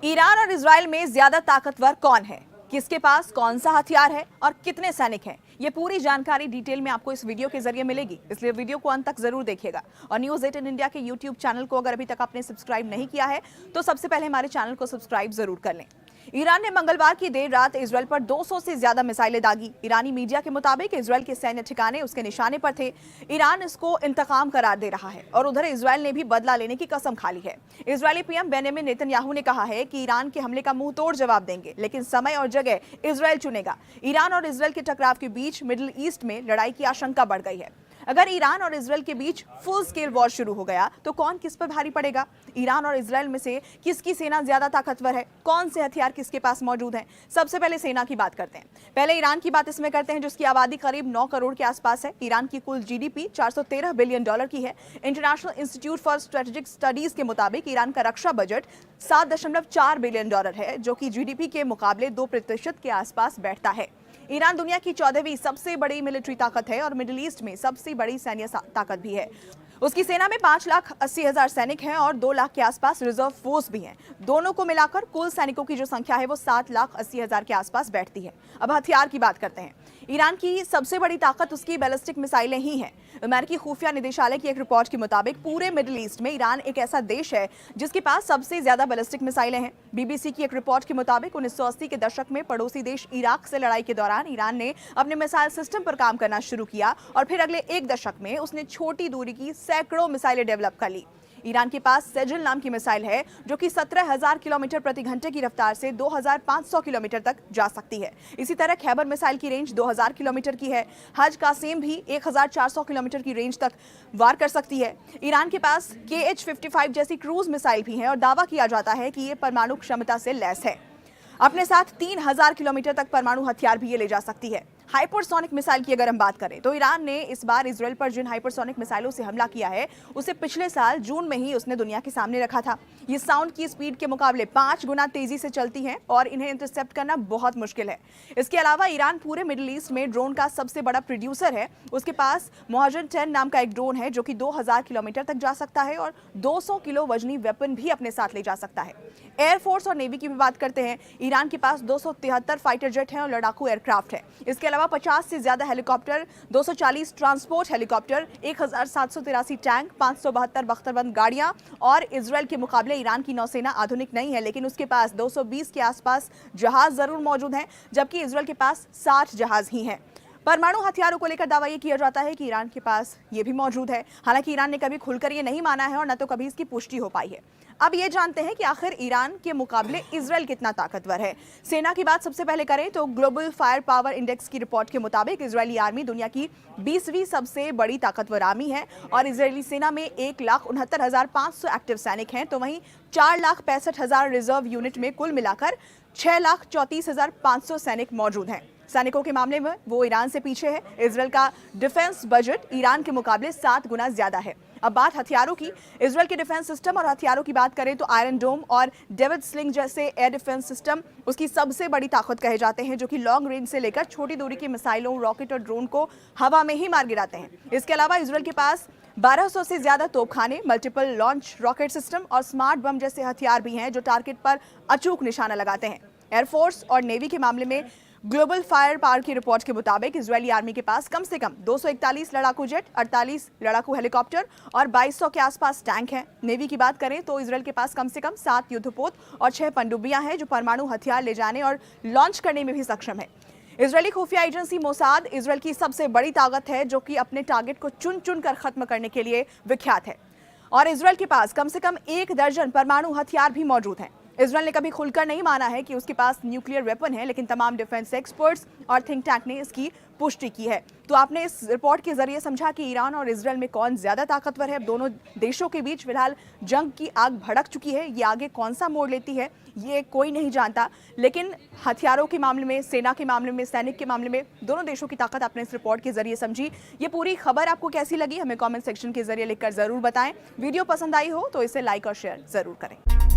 Iran और Israel में ज्यादा ताकतवर कौन है, किसके पास कौन सा हथियार है और कितने सैनिक हैं, ये पूरी जानकारी डिटेल में आपको इस वीडियो के जरिए मिलेगी, इसलिए वीडियो को अंत तक जरूर देखिएगा। और न्यूज़ 18 इंडिया के यूट्यूब चैनल को अगर अभी तक आपने सब्सक्राइब नहीं किया है तो सबसे पहले हमारे चैनल को सब्सक्राइब जरूर कर लें। ईरान ने मंगलवार की देर रात इजराइल पर 200 से ज्यादा मिसाइलें दागी। ईरानी मीडिया के मुताबिक इजराइल के सैन्य ठिकाने उसके निशाने पर थे। ईरान इसको इंतकाम करार दे रहा है और उधर इजराइल ने भी बदला लेने की कसम खा ली है। इजरायली पीएम बेंजामिन नेतन्याहू ने कहा है कि ईरान के हमले का मुंह तोड़ जवाब देंगे, लेकिन समय और जगह इजराइल चुनेगा। ईरान और इजराइल के टकराव के बीच मिडिल ईस्ट में लड़ाई की आशंका बढ़ गई है। अगर ईरान और इजराइल के बीच फुल स्केल वॉर शुरू हो गया तो कौन किस पर भारी पड़ेगा? ईरान और इजराइल में से किसकी सेना ज्यादा ताकतवर है? कौन से हथियार किसके पास मौजूद हैं? सबसे पहले सेना की बात करते हैं। पहले ईरान की बात इसमें करते हैं, जिसकी आबादी करीब 9 करोड़ के आसपास है। ईरान की कुल जीडीपी 413 बिलियन डॉलर की है। International institute for strategic studies के मुताबिक ईरान का रक्षा बजट 7.4 बिलियन डॉलर है, जो कि जीडीपी के मुकाबले 2% के आसपास बैठता है। ईरान दुनिया की 14वीं सबसे बड़ी मिलिट्री ताकत है और मिडिल ईस्ट में सबसे बड़ी सैन्य ताकत भी है। उसकी सेना में 5,80,000 सैनिक हैं और 2 लाख के आसपास रिजर्व फोर्स भी हैं। दोनों को मिलाकर कुल सैनिकों की जो संख्या है वो 7,80,000 के आसपास बैठती है। अब हथियार की बात करते हैं। ईरान की सबसे बड़ी ताकत उसकी बैलिस्टिक मिसाइलें ही हैं। अमेरिकी खुफिया निदेशालय की एक रिपोर्ट के मुताबिक पूरे मिडिल ईस्ट में ईरान एक ऐसा देश है जिसके पास सबसे ज्यादा बैलिस्टिक मिसाइलें हैं। बीबीसी की एक रिपोर्ट के मुताबिक 1980 के दशक में पड़ोसी देश इराक से लड़ाई के दौरान ईरान ने अपने मिसाइल सिस्टम पर काम करना शुरू किया और फिर अगले एक दशक में उसने छोटी दूरी की सैकड़ों मिसाइलें डेवलप कर ली। ईरान के पास सेजल नाम की मिसाइल है जो कि 17,000 किलोमीटर प्रति घंटे की रफ्तार से 2,500 किलोमीटर तक जा सकती है। इसी तरह खैबर मिसाइल की रेंज 2,000 किलोमीटर की है। हज कासिम भी 1,400 किलोमीटर की रेंज तक वार कर सकती है। ईरान के पास KH-55 जैसी क्रूज मिसाइल भी है और दावा किया जाता है कि ये परमाणु क्षमता से लैस है। अपने साथ 3,000 किलोमीटर तक परमाणु हथियार भी ये ले जा सकती है। हाइपरसोनिक मिसाइल की अगर हम बात करें तो ईरान ने इस बार इजराइल पर जिन हाइपरसोनिक मिसाइलों से हमला किया है उसे पिछले साल जून में ही उसने दुनिया के सामने रखा था। ये साउंड की स्पीड के मुकाबले 5 गुना तेजी से चलती हैं और इन्हें इंटरसेप्ट करना बहुत मुश्किल है। इसके अलावा ईरान पूरे मिडिल ईस्ट में ड्रोन का सबसे बड़ा प्रोड्यूसर है। उसके पास मोहजन 10 नाम का एक ड्रोन है जो कि 2,000 किलोमीटर तक जा सकता है और 200 किलो वजनी वेपन भी अपने साथ ले जा सकता है। एयरफोर्स और नेवी की भी बात करते हैं। ईरान के पास 273 फाइटर जेट हैं और लड़ाकू एयरक्राफ्ट है। इसके अलावा 50 से ज्यादा हेलीकॉप्टर, 240 ट्रांसपोर्ट हेलीकॉप्टर, 1,783 टैंक, 572 बख्तरबंद गाड़ियां और इजराइल के मुकाबले ईरान की नौसेना आधुनिक नहीं है, लेकिन उसके पास 220 के आसपास जहाज जरूर मौजूद हैं, जबकि इजराइल के पास 60 जहाज ही हैं। परमाणु हथियारों को लेकर दावा यह किया जाता है कि ईरान के पास ये भी मौजूद है। हालांकि ईरान ने कभी खुलकर ये नहीं माना है और न तो कभी इसकी पुष्टि हो पाई है। अब ये जानते हैं कि आखिर ईरान के मुकाबले इजराइल कितना ताकतवर है। सेना की बात सबसे पहले करें तो ग्लोबल फायर पावर इंडेक्स की रिपोर्ट के मुताबिक इजरायली आर्मी दुनिया की 20वीं सबसे बड़ी ताकतवर आर्मी है और इजरायली सेना में 1,69,500 एक्टिव सैनिक हैं, तो वहीं 4,65,000 रिजर्व यूनिट में कुल मिलाकर 6,34,500 सैनिक मौजूद हैं। सैनिकों के मामले में वो ईरान से पीछे है। इजराइल का डिफेंस बजट ईरान के मुकाबले 7 गुना ज्यादा है। अब बात हथियारों की। इजराइल के डिफेंस सिस्टम और हथियारों की बात करें तो आयरन डोम और डेविड स्लिंग जैसे एयर डिफेंस सिस्टम उसकी सबसे बड़ी ताकत कहे जाते हैं, जो कि लॉन्ग रेंज से लेकर छोटी दूरी की मिसाइलों, रॉकेट और ड्रोन को हवा में ही मार गिराते हैं। इसके अलावा इजराइल के पास 1200 से ज्यादा तोपखाने, मल्टीपल लॉन्च रॉकेट सिस्टम और स्मार्ट बम जैसे हथियार भी हैं जो टारगेट पर अचूक निशाना लगाते हैं। एयरफोर्स और नेवी के मामले में ग्लोबल फायर पावर की रिपोर्ट के मुताबिक इजरायली आर्मी के पास कम से कम 241 लड़ाकू जेट, 48 लड़ाकू हेलीकॉप्टर और 2,200 के आसपास टैंक हैं। नेवी की बात करें तो इजरायल के पास कम से कम 7 युद्धपोत और 6 पनडुब्बियां हैं जो परमाणु हथियार ले जाने और लॉन्च करने में भी सक्षम है। इजरायली खुफिया एजेंसी मोसाद इजरायल की सबसे बड़ी ताकत है, जो कि अपने टारगेट को चुन चुन कर खत्म करने के लिए विख्यात है और इजरायल के पास कम से कम 1 दर्जन परमाणु हथियार भी मौजूद हैं। इजरायल ने कभी खुलकर नहीं माना है कि उसके पास न्यूक्लियर वेपन है, लेकिन तमाम डिफेंस एक्सपर्ट्स और थिंक टैंक ने इसकी पुष्टि की है। तो आपने इस रिपोर्ट के जरिए समझा कि ईरान और इजरायल में कौन ज्यादा ताकतवर है। दोनों देशों के बीच फिलहाल जंग की आग भड़क चुकी है। ये आगे कौन सा मोड़ लेती है ये कोई नहीं जानता, लेकिन हथियारों के मामले में, सेना के मामले में, सैनिक के मामले में दोनों देशों की ताकत आपने इस रिपोर्ट के जरिए समझी। ये पूरी खबर आपको कैसी लगी हमें कॉमेंट सेक्शन के जरिए लिखकर जरूर बताएं। वीडियो पसंद आई हो तो इसे लाइक और शेयर जरूर करें।